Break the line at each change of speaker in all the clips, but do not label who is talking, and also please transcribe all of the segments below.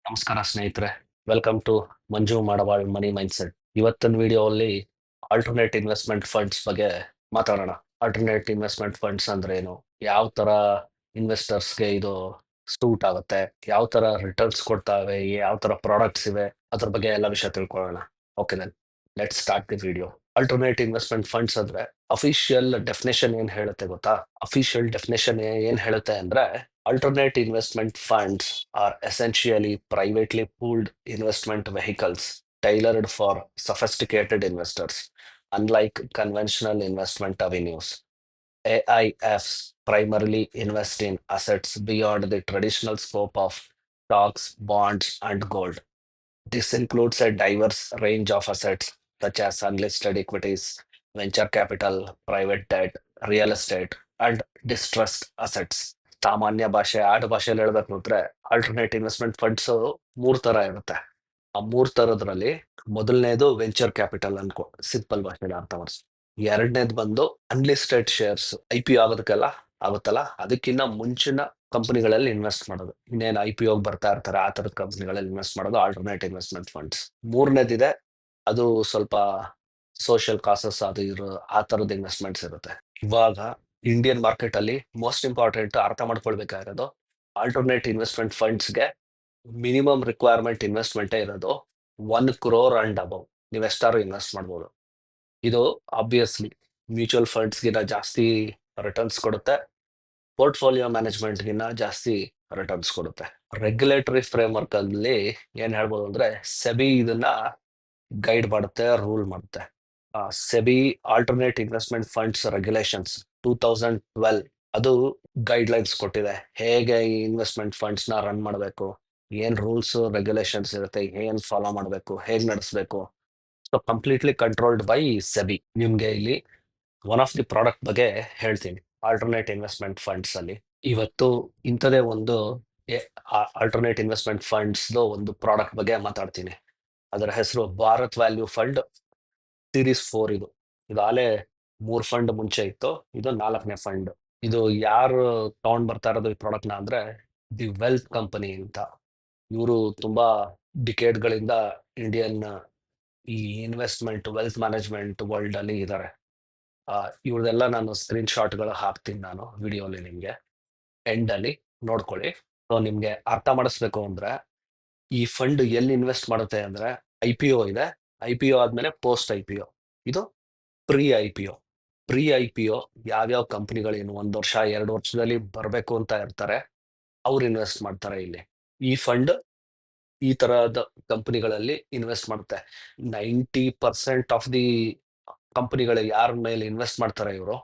ನಮಸ್ಕಾರ ಸ್ನೇಹಿತರೆ. Welcome to Manju Madaval money mindset. ಇವತ್ತಿನ ವಿಡಿಯೋ ಅಲ್ಲಿ ಆಲ್ಟರ್ನೇಟ್ ಇನ್ವೆಸ್ಟ್ಮೆಂಟ್ ಫಂಡ್ಸ್ ಬಗ್ಗೆ ಮಾತಾಡೋಣ. ಆಲ್ಟರ್ನೇಟ್ ಇನ್ವೆಸ್ಟ್ಮೆಂಟ್ ಫಂಡ್ಸ್ ಅಂದ್ರೆ ಏನು? ಯಾವ ತರ ಇನ್ವೆಸ್ಟರ್ಸ್ಗೆ ಇದು ಸೂಟ್ ಆಗುತ್ತೆ? ಯಾವ ತರ ರಿಟರ್ನ್ಸ್ ಕೊಡ್ತಾವೆ? ಯಾವ ತರ ಪ್ರಾಡಕ್ಟ್ಸ್ ಇವೆ? ಅದ್ರ ಬಗ್ಗೆ ಎಲ್ಲ ವಿಷಯ ತಿಳ್ಕೊಳ್ಳೋಣ. Okay then let's start the video. Alternate investment funds ಅಂದ್ರೆ ಅಫಿಷಿಯಲ್ ಡೆಫಿನೇಷನ್ ಏನ್ ಹೇಳುತ್ತೆ ಗೊತ್ತಾ? ಅಫಿಷಿಯಲ್ ಡೆಫಿನೇಷನ್ ಏನ್ ಹೇಳುತ್ತೆ ಅಂದ್ರೆ alternate investment funds are essentially privately pooled investment vehicles tailored for sophisticated investors. Unlike conventional investment avenues, AIFs primarily invest in assets beyond the traditional scope of stocks, bonds, and gold. This includes a diverse range of assets such as unlisted equities, venture capital, private debt, real estate, and distressed assets. ಸಾಮಾನ್ಯ ಭಾಷೆ ಆಡು ಭಾಷೆಯಲ್ಲಿ ಹೇಳ್ಬೇಕು ಅಂದ್ರೆ alternate investment funds ಮೂರ್ ತರ ಇರುತ್ತೆ. ಆ ಮೂರ್ ತರದ್ರಲ್ಲಿ ಮೊದಲನೇದು ವೆಂಚರ್ ಕ್ಯಾಪಿಟಲ್ ಅನ್ಕೋ, ಸಿಂಪಲ್ ಭಾಷೆಯಲ್ಲಿ ಅರ್ಥ ಮಾಡಿಸ್. ಎರಡನೇದು ಬಂದು ಅನ್ಲಿಸ್ಟೆಡ್ ಶೇರ್ಸ್, IPO ಆಗೋದಕ್ಕೆಲ್ಲ ಆಗುತ್ತಲ್ಲ, ಅದಕ್ಕಿಂತ ಮುಂಚಿನ ಕಂಪನಿಗಳಲ್ಲಿ ಇನ್ವೆಸ್ಟ್ ಮಾಡೋದು. ಇನ್ನೇನು IPO ಬರ್ತಾ ಇರ್ತಾರೆ ಆ ತರದ ಕಂಪನಿಗಳಲ್ಲಿ ಇನ್ವೆಸ್ಟ್ ಮಾಡೋದು ಆಲ್ಟರ್ನೇಟ್ ಇನ್ವೆಸ್ಟ್ಮೆಂಟ್ ಫಂಡ್ಸ್. ಮೂರನೇದಿದೆ, ಅದು ಸ್ವಲ್ಪ ಸೋಷಿಯಲ್ ಕಾಸಸ್ ಅದು ಇರೋ ಆ ತರದ ಇನ್ವೆಸ್ಟ್ಮೆಂಟ್ಸ್ ಇರುತ್ತೆ. ಇವಾಗ ಇಂಡಿಯನ್ ಮಾರ್ಕೆಟ್ ಅಲ್ಲಿ ಮೋಸ್ಟ್ ಇಂಪಾರ್ಟೆಂಟ್ ಅರ್ಥ ಮಾಡ್ಕೊಳ್ಬೇಕಾಗಿರೋದು, ಆಲ್ಟರ್ನೇಟ್ ಇನ್ವೆಸ್ಟ್ಮೆಂಟ್ ಫಂಡ್ಸ್ಗೆ ಮಿನಿಮಮ್ ರಿಕ್ವೈರ್ಮೆಂಟ್ ಇನ್ವೆಸ್ಟ್ಮೆಂಟೇ ಇರೋದು 1 crore ಅಂಡ್ ಅಬವ್. ನೀವು ಎಷ್ಟಾರು ಇನ್ವೆಸ್ಟ್ ಮಾಡ್ಬೋದು. ಇದು ಆಬ್ವಿಯಸ್ಲಿ ಮ್ಯೂಚುವಲ್ ಫಂಡ್ಸ್ಗಿಂತ ಜಾಸ್ತಿ ರಿಟರ್ನ್ಸ್ ಕೊಡುತ್ತೆ, ಪೋರ್ಟ್ಫೋಲಿಯೋ ಮ್ಯಾನೇಜ್ಮೆಂಟ್ಗಿನ್ನ ಜಾಸ್ತಿ ರಿಟರ್ನ್ಸ್ ಕೊಡುತ್ತೆ. ರೆಗ್ಯುಲೇಟರಿ ಫ್ರೇಮ್ವರ್ಕ್ ಅಲ್ಲಿ ಏನ್ ಹೇಳ್ಬೋದು ಅಂದ್ರೆ, ಸೆಬಿ ಇದನ್ನ ಗೈಡ್ ಮಾಡುತ್ತೆ, ರೂಲ್ ಮಾಡುತ್ತೆ. SEBI alternate investment funds regulations 2012 ಅದು ಗೈಡ್ ಲೈನ್ಸ್ ಕೊಟ್ಟಿದೆ, ಹೇಗೆ ಈ ಇನ್ವೆಸ್ಟ್ಮೆಂಟ್ ಫಂಡ್ಸ್ ನ ರನ್ ಮಾಡಬೇಕು, ಏನ್ ರೂಲ್ಸ್ ರೆಗ್ಯುಲೇಷನ್ಸ್ ಇರುತ್ತೆ, ಏನ್ ಫಾಲೋ ಮಾಡಬೇಕು, ಹೇಗ್ ನಡೆಸಬೇಕು. So completely controlled by SEBI. ನಿಮ್ಗೆ ಇಲ್ಲಿ ಒನ್ ಆಫ್ ದಿ ಪ್ರಾಡಕ್ಟ್ ಬಗ್ಗೆ ಹೇಳ್ತೀನಿ. ಆಲ್ಟರ್ನೇಟ್ ಇನ್ವೆಸ್ಟ್ಮೆಂಟ್ ಫಂಡ್ಸ್ ಅಲ್ಲಿ ಇವತ್ತು ಇಂಥದೇ ಒಂದು ಆಲ್ಟರ್ನೇಟ್ ಇನ್ವೆಸ್ಟ್ಮೆಂಟ್ ಫಂಡ್ಸ್ ಒಂದು ಪ್ರಾಡಕ್ಟ್ ಬಗ್ಗೆ ಮಾತಾಡ್ತೀನಿ. ಅದರ ಹೆಸರು ಭಾರತ್ ವ್ಯಾಲ್ಯೂ ಫಂಡ್ ಸೀರೀಸ್ 4. ಇದು ಆಲೆ 3 ಫಂಡ್ ಮುಂಚೆ ಇತ್ತು, ಇದು 4ನೇ ಫಂಡ್. ಇದು ಯಾರು ತಗೊಂಡ್ ಬರ್ತಾ ಇರೋದು ಈ ಪ್ರಾಡಕ್ಟ್ ನ ಅಂದ್ರೆ, ದಿ ವೆಲ್ತ್ ಕಂಪನಿ ಅಂತ. ಇವರು ತುಂಬಾ ಡಿಕೇಡ್ಗಳಿಂದ ಇಂಡಿಯನ್ ಈ ಇನ್ವೆಸ್ಟ್ಮೆಂಟ್ ವೆಲ್ತ್ ಮ್ಯಾನೇಜ್ಮೆಂಟ್ ವರ್ಲ್ಡ್ ಅಲ್ಲಿ ಇದ್ದಾರೆ. ಇವ್ರದೆಲ್ಲ ನಾನು ಸ್ಕ್ರೀನ್ ಶಾಟ್ಗಳು ಹಾಕ್ತೀನಿ ನಾನು ವಿಡಿಯೋಲಿ, ನಿಮ್ಗೆ ಎಂಡ್ ಅಲ್ಲಿ ನೋಡ್ಕೊಳ್ಳಿ. ಸೊ ನಿಮ್ಗೆ ಅರ್ಥ ಮಾಡಿಸ್ಬೇಕು ಅಂದ್ರೆ, ಈ ಫಂಡ್ ಎಲ್ಲಿ ಇನ್ವೆಸ್ಟ್ ಮಾಡುತ್ತೆ ಅಂದ್ರೆ, IPO ಇದೆ, IPO ಆದ್ಮೇಲೆ ಪೋಸ್ಟ್ IPO, ಇದು ಪ್ರಿ IPO ಯಾವ್ಯಾವ ಕಂಪನಿಗಳು ಇನ್ನು 1 ವರ್ಷ 2 ವರ್ಷದಲ್ಲಿ ಬರ್ಬೇಕು ಅಂತ ಇರ್ತಾರೆ, ಅವ್ರು ಇನ್ವೆಸ್ಟ್ ಮಾಡ್ತಾರೆ ಇಲ್ಲಿ. ಈ ಫಂಡ್ ಈ ತರಹದ ಕಂಪನಿಗಳಲ್ಲಿ ಇನ್ವೆಸ್ಟ್ ಮಾಡುತ್ತೆ. 90% ಆಫ್ ದಿ ಕಂಪನಿಗಳು ಯಾರ ಮೇಲೆ ಇನ್ವೆಸ್ಟ್ ಮಾಡ್ತಾರೆ ಇವರು,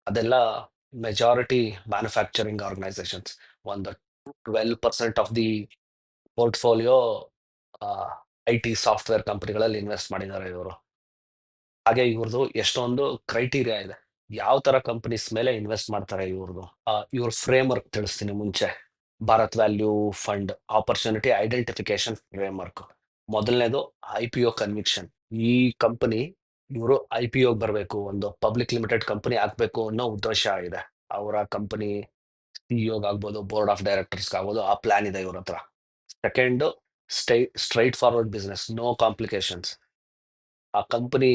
ಅದೆಲ್ಲ ಮೆಜಾರಿಟಿ ಮ್ಯಾನುಫ್ಯಾಕ್ಚರಿಂಗ್ ಆರ್ಗನೈಸೇಷನ್ಸ್. ಒಂದು 12% of the portfolio IT software ಕಂಪನಿಗಳಲ್ಲಿ ಇನ್ವೆಸ್ಟ್ ಮಾಡಿದ್ದಾರೆ ಇವರು. ಹಾಗೆ ಇವ್ರದ್ದು ಎಷ್ಟೊಂದು ಕ್ರೈಟೀರಿಯಾ ಇದೆ, ಯಾವ ತರ ಕಂಪನೀಸ್ ಮೇಲೆ ಇನ್ವೆಸ್ಟ್ ಮಾಡ್ತಾರೆ ಇವ್ರದ್ದು. ಇವ್ರ ಫ್ರೇಮ್ ವರ್ಕ್ ತಿಳಿಸ್ತೀನಿ ಮುಂಚೆ. Bharat value fund opportunity identification frame work. ಮೊದಲನೇದು IPO ಕನ್ವಿಕ್ಷನ್. ಈ ಕಂಪನಿ ಇವರು IPO ಬರಬೇಕು, ಒಂದು ಪಬ್ಲಿಕ್ ಲಿಮಿಟೆಡ್ ಕಂಪನಿ ಆಗ್ಬೇಕು ಅನ್ನೋ ಉದ್ದೇಶ ಇದೆ. ಅವರ ಕಂಪನಿ CEO ಆಗ್ಬೋದು, ಬೋರ್ಡ್ ಆಫ್ ಡೈರೆಕ್ಟರ್ಸ್ ಆಗ್ಬೋದು, ಆ ಪ್ಲಾನ್ ಇದೆ ಇವ್ರ ಹತ್ರ. Second, straightforward business, no complications. ಆ ಕಂಪನಿ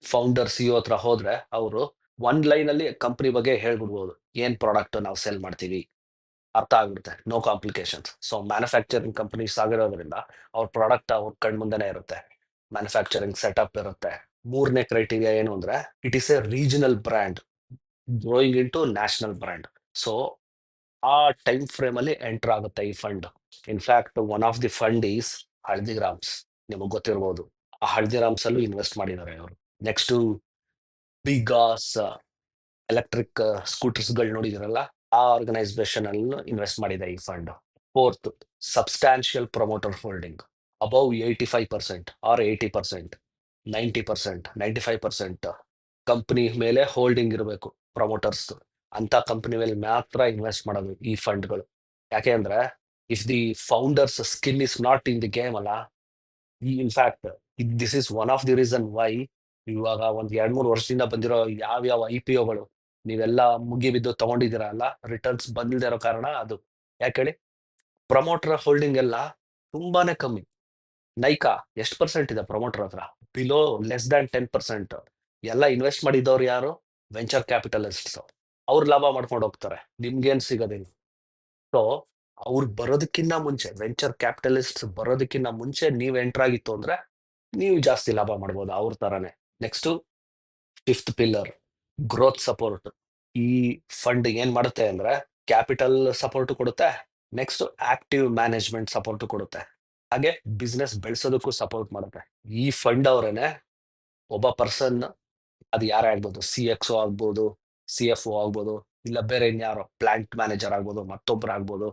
ಫೌಂಡರ್ CEO ಹತ್ರ ಹೋದ್ರೆ ಅವರು ಒಂದ್ ಲೈನ್ ಅಲ್ಲಿ ಕಂಪನಿ ಬಗ್ಗೆ ಹೇಳ್ಬಿಡ್ಬೋದು, ಏನ್ ಪ್ರಾಡಕ್ಟ್ ನಾವು ಸೆಲ್ ಮಾಡ್ತೀವಿ, ಅರ್ಥ ಆಗ್ಬಿಡುತ್ತೆ, no complications. So manufacturing companies ಆಗಿರೋದ್ರಿಂದ ಅವ್ರ ಪ್ರಾಡಕ್ಟ್ ಅವ್ರ ಕಣ್ ಮುಂದೆನೆ ಇರುತ್ತೆ, ಮ್ಯಾನುಫ್ಯಾಕ್ಚರಿಂಗ್ ಸೆಟಪ್ ಇರುತ್ತೆ. ಮೂರನೇ ಕ್ರೈಟೀರಿಯಾ ಏನು ಅಂದ್ರೆ, it is a regional brand growing in to national brand. So ಆ ಟೈಮ್ ಫ್ರೇಮ್ ಅಲ್ಲಿ ಎಂಟರ್ ಆಗುತ್ತೆ ಈ fund. In fact one of the fund is Haldiram's, ನಿಮಗೆ ಗೊತ್ತಿರ್ಬೋದು. ಆ ಹಲ್ದಿರಾಮ್ಸ್ ಅಲ್ಲೂ ಇನ್ವೆಸ್ಟ್ ಮಾಡಿದ್ದಾರೆ ಅವರು. ನೆಕ್ಸ್ಟ್ ಬಿಗಾಸ್ ಎಲೆಕ್ಟ್ರಿಕ್ ಸ್ಕೂಟರ್ಸ್ಗಳು ನೋಡಿದಿರಲ್ಲ, ಆ ಆರ್ಗನೈಸೇಷನ್ ಅಲ್ಲೂ ಇನ್ವೆಸ್ಟ್ ಮಾಡಿದೆ ಈ fund. Fourth, substantial promoter holding above 85% or 80%, 90%, 95% company ಮೇಲೆ ಹೋಲ್ಡಿಂಗ್ ಇರಬೇಕು ಪ್ರಮೋಟರ್ಸ್. ಅಂತ ಕಂಪನಿ ಮೇಲೆ ಮಾತ್ರ ಇನ್ವೆಸ್ಟ್ ಮಾಡೋದು ಈ ಫಂಡ್ಗಳು. ಯಾಕೆ ಅಂದ್ರೆ, if the founders skin is not in the game ಅಲ್ಲ, in fact this is one of the reason why ಇವಾಗ ಒಂದ್ 2-3 ವರ್ಷದಿಂದ ಬಂದಿರೋ ಯಾವ್ಯಾವ IPOಗಳು ನೀವೆಲ್ಲ ಮುಗಿಬಿದ್ದು ತಗೊಂಡಿದ್ದೀರಾ ಅಲ್ಲ, ರಿಟರ್ನ್ಸ್ ಬಂದಿಲ್ದೇ ಇರೋ ಕಾರಣ ಅದು. ಯಾಕೆ ಹೇಳಿ? ಪ್ರಮೋಟರ್ ಹೋಲ್ಡಿಂಗ್ ಎಲ್ಲ ತುಂಬಾನೇ ಕಮ್ಮಿ. ನೈಕಾ ಎಷ್ಟು ಪರ್ಸೆಂಟ್ ಇದೆ ಪ್ರಮೋಟರ್ ಹತ್ರ? Below less than 10%. ಎಲ್ಲ ಇನ್ವೆಸ್ಟ್ ಮಾಡಿದವ್ರು ಯಾರು? ವೆಂಚರ್ ಕ್ಯಾಪಿಟಲಿಸ್ಟ್ಸ್. ಅವ್ರು ಲಾಭ ಮಾಡ್ಕೊಂಡು ಹೋಗ್ತಾರೆ, ನಿಮ್ಗೇನ್ ಸಿಗೋದಿಲ್ಲ. ಸೊ ಅವ್ರು ಬರೋದಕ್ಕಿಂತ ಮುಂಚೆ, ವೆಂಚರ್ ಕ್ಯಾಪಿಟಲಿಸ್ಟ್ ಬರೋದಕ್ಕಿಂತ ಮುಂಚೆ ನೀವ್ ಎಂಟರ್ ಆಗಿತ್ತು ಅಂದ್ರೆ ನೀವು ಜಾಸ್ತಿ ಲಾಭ ಮಾಡ್ಬೋದು ಅವ್ರ ತರಾನೇ. Next, fifth pillar, growth support. ಈ ಫಂಡ್ ಏನ್ ಮಾಡುತ್ತೆ ಅಂದ್ರೆ ಕ್ಯಾಪಿಟಲ್ ಸಪೋರ್ಟ್ ಕೊಡುತ್ತೆ, ನೆಕ್ಸ್ಟ್ ಆಕ್ಟಿವ್ ಮ್ಯಾನೇಜ್ಮೆಂಟ್ ಸಪೋರ್ಟ್ ಕೊಡುತ್ತೆ, ಹಾಗೆ ಬಿಸ್ನೆಸ್ ಬೆಳೆಸೋದಕ್ಕೂ ಸಪೋರ್ಟ್ ಮಾಡುತ್ತೆ. ಈ ಫಂಡ್ ಅವರೇನೆ ಒಬ್ಬ ಪರ್ಸನ್, ಅದು ಯಾರೇ ಆಗ್ಬೋದು, CXO ಆಗ್ಬೋದು, CFO ಆಗ್ಬೋದು, ಇಲ್ಲ ಬೇರೆ ಇನ್ಯಾರೋ ಪ್ಲಾಂಟ್ ಮ್ಯಾನೇಜರ್ ಆಗ್ಬೋದು, ಮತ್ತೊಬ್ರು ಆಗ್ಬೋದು,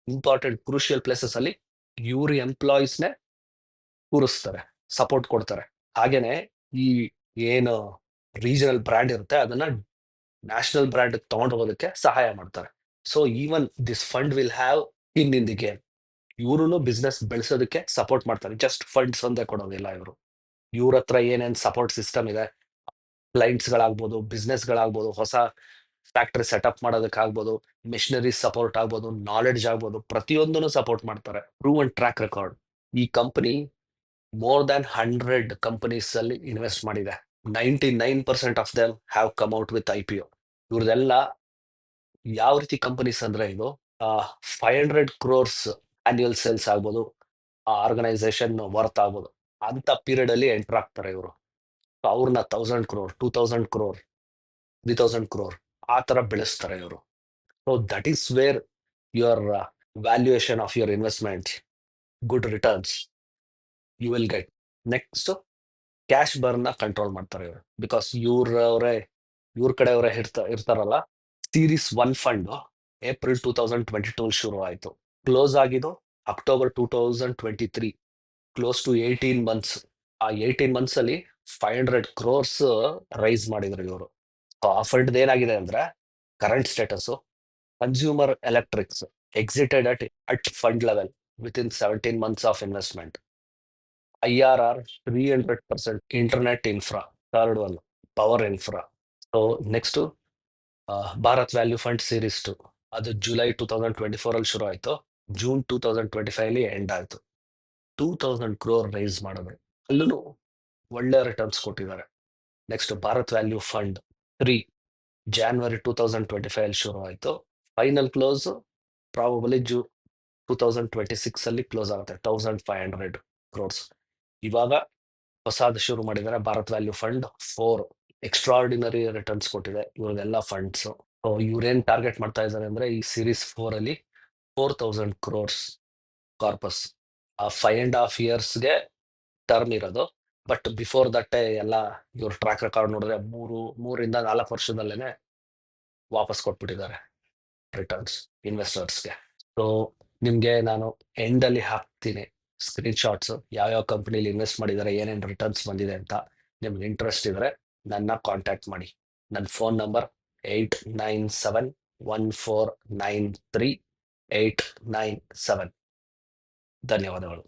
ಇಂಪಾರ್ಟೆಂಟ್ ಕ್ರೂಷಿಯಲ್ ಪ್ಲೇಸಸ್ ಅಲ್ಲಿ ಇವ್ರ ಎಂಪ್ಲಾಯೀಸ್ನೇ ಕೂರಿಸ್ತಾರೆ, ಸಪೋರ್ಟ್ ಕೊಡ್ತಾರೆ. ಹಾಗೇನೆ ಈ ಏನು ರೀಜನಲ್ ಬ್ರ್ಯಾಂಡ್ ಇರುತ್ತೆ ಅದನ್ನ ನ್ಯಾಷನಲ್ ಬ್ರ್ಯಾಂಡ್ ತಗೊಂಡು ಹೋಗೋದಕ್ಕೆ ಸಹಾಯ ಮಾಡ್ತಾರೆ. So even this fund will have in the game. ಇವ್ರು ಬಿಸ್ನೆಸ್ ಬೆಳೆಸೋದಕ್ಕೆ ಸಪೋರ್ಟ್ ಮಾಡ್ತಾರೆ, ಜಸ್ಟ್ ಫಂಡ್ಸ್ ಒಂದೇ ಕೊಡೋದಿಲ್ಲ ಇವರು. ಇವ್ರ ಹತ್ರ ಏನೇನ್ ಸಪೋರ್ಟ್ ಸಿಸ್ಟಮ್ ಇದೆ, ಕ್ಲೈಂಟ್ಸ್ ಗಳಾಗ್ಬೋದು, ಬಿಸ್ನೆಸ್ ಗಳಾಗ್ಬೋದು, ಹೊಸ ಫ್ಯಾಕ್ಟರಿ ಸೆಟಪ್ ಮಾಡೋದಕ್ಕಾಗ್ಬೋದು, ಮಿಷನರಿ ಸಪೋರ್ಟ್ ಆಗ್ಬೋದು, ನಾಲೆಡ್ಜ್ ಆಗ್ಬೋದು, ಪ್ರತಿಯೊಂದನ್ನು ಸಪೋರ್ಟ್ ಮಾಡ್ತಾರೆ. Proven track record. ಈ ಕಂಪನಿ ಮೋರ್ ದ್ಯಾನ್ 100 ಕಂಪನೀಸ್ ಅಲ್ಲಿ ಇನ್ವೆಸ್ಟ್ ಮಾಡಿದೆ. 99% of them have come out with IPO. ಇವ್ರದೆಲ್ಲ ಯಾವ ರೀತಿ ಕಂಪನೀಸ್ ಅಂದ್ರೆ ಇದು 500 crores ಆನ್ಯುಯಲ್ ಸೇಲ್ಸ್ ಆಗ್ಬೋದು, ಆ ಆರ್ಗನೈಸೇಷನ್ ವರ್ತ್ ಆಗ್ಬೋದು, ಅಂತ ಪೀರಿಯಡ್ ಅಲ್ಲಿ ಎಂಟರ್ ಆಗ್ತಾರೆ ಇವರು. ಅವ್ರನ್ನ 1000 crore, 2000 crore, 3000 crore ಆ ತರ ಬೆಳೆಸ್ತಾರೆ ಇವರು. So that is where your valuation of your investment, good returns you will get. Next, cash burn control ಮಾಡ್ತಾರೆ ಇವರು, ಬಿಕಾಸ್ ಇವ್ರ ಕಡೆಯವರೇ ಇರ್ತಾರಲ್ಲ. Series 1 ಫಂಡ್ ಏಪ್ರಿಲ್ 2022 ಶುರು ಆಯ್ತು, ಕ್ಲೋಸ್ ಆಗಿದ್ದು ಅಕ್ಟೋಬರ್ 2023, ಕ್ಲೋಸ್ ಟು 18 months. ಆ 18 months ಅಲ್ಲಿ 500 crores ರೈಸ್ ಮಾಡಿದ್ರು ಇವರು. ಆ ಫಂಡ್ ಏನಾಗಿದೆ ಅಂದ್ರೆ current status, consumer electrics excited at fund level with in 17 months of investment. IRR 300%. Internet infra third one, power infra. So next, Bharat value fund Series 2, ಅದು July 2024 ಅಲ್ಲಿ ಶುರು ಆಯ್ತು, ಜೂನ್ 2025 ಅಲ್ಲಿ ಎಂಡ್ ಆಯ್ತು. 2000 crore ರೈಸ್ ಮಾಡಿದ್ರು, ಅಲ್ಲೂ ಒಳ್ಳೆ ರಿಟರ್ನ್ಸ್ ಕೊಟ್ಟಿದ್ದಾರೆ. Next, Bharat value fund 3 January 2025 ಅಲ್ಲಿ ಶುರು ಆಯ್ತು, ಫೈನಲ್ ಕ್ಲೋಸ್ ಪ್ರಾಬಬಲಿ 2026 ಅಲ್ಲಿ ಕ್ಲೋಸ್ ಆಗುತ್ತೆ, 1500 crores. ಇವಾಗ ಹೊಸದು ಶುರು ಮಾಡಿದ್ದಾರೆ, Bharat value fund 4 extraordinary returns ಕೊಟ್ಟಿದೆ ಇವ್ರದೆಲ್ಲ ಫಂಡ್ಸ್. ಇವ್ರೇನ್ ಟಾರ್ಗೆಟ್ ಮಾಡ್ತಾ ಇದ್ದಾರೆ ಅಂದ್ರೆ ಈ Series 4 ಅಲ್ಲಿ 4000 crores ಕಾರ್ಪಸ್. ಆ 5.5 yearsಗೆ ಟರ್ನ್ ಇರೋದು, ಬಟ್ ಬಿಫೋರ್ ದಟ್ ಎಲ್ಲ ಇವ್ರ ಟ್ರ್ಯಾಕ್ ರೆಕಾರ್ಡ್ ನೋಡಿದ್ರೆ 3 ರಿಂದ 4 ವರ್ಷದಲ್ಲೇನೆ ವಾಪಸ್ ಕೊಟ್ಬಿಟ್ಟಿದ್ದಾರೆ ರಿಟರ್ನ್ಸ್ ಇನ್ವೆಸ್ಟರ್ಸ್ಗೆ. ಸೊ ನಿಮ್ಗೆ ನಾನು ಎಂಡ್ ಅಲ್ಲಿ ಹಾಕ್ತೀನಿ ಸ್ಕ್ರೀನ್ ಶಾಟ್ಸ್, ಯಾವ್ಯಾವ ಕಂಪನಿಲಿ ಇನ್ವೆಸ್ಟ್ ಮಾಡಿದ್ದಾರೆ, ಏನೇನು ರಿಟರ್ನ್ಸ್ ಬಂದಿದೆ ಅಂತ. ನಿಮ್ಗೆ ಇಂಟ್ರೆಸ್ಟ್ ಇದ್ರೆ ನನ್ನ ಕಾಂಟ್ಯಾಕ್ಟ್ ಮಾಡಿ. ನನ್ನ ಫೋನ್ ನಂಬರ್ 8971493897. ಧನ್ಯವಾದಗಳು.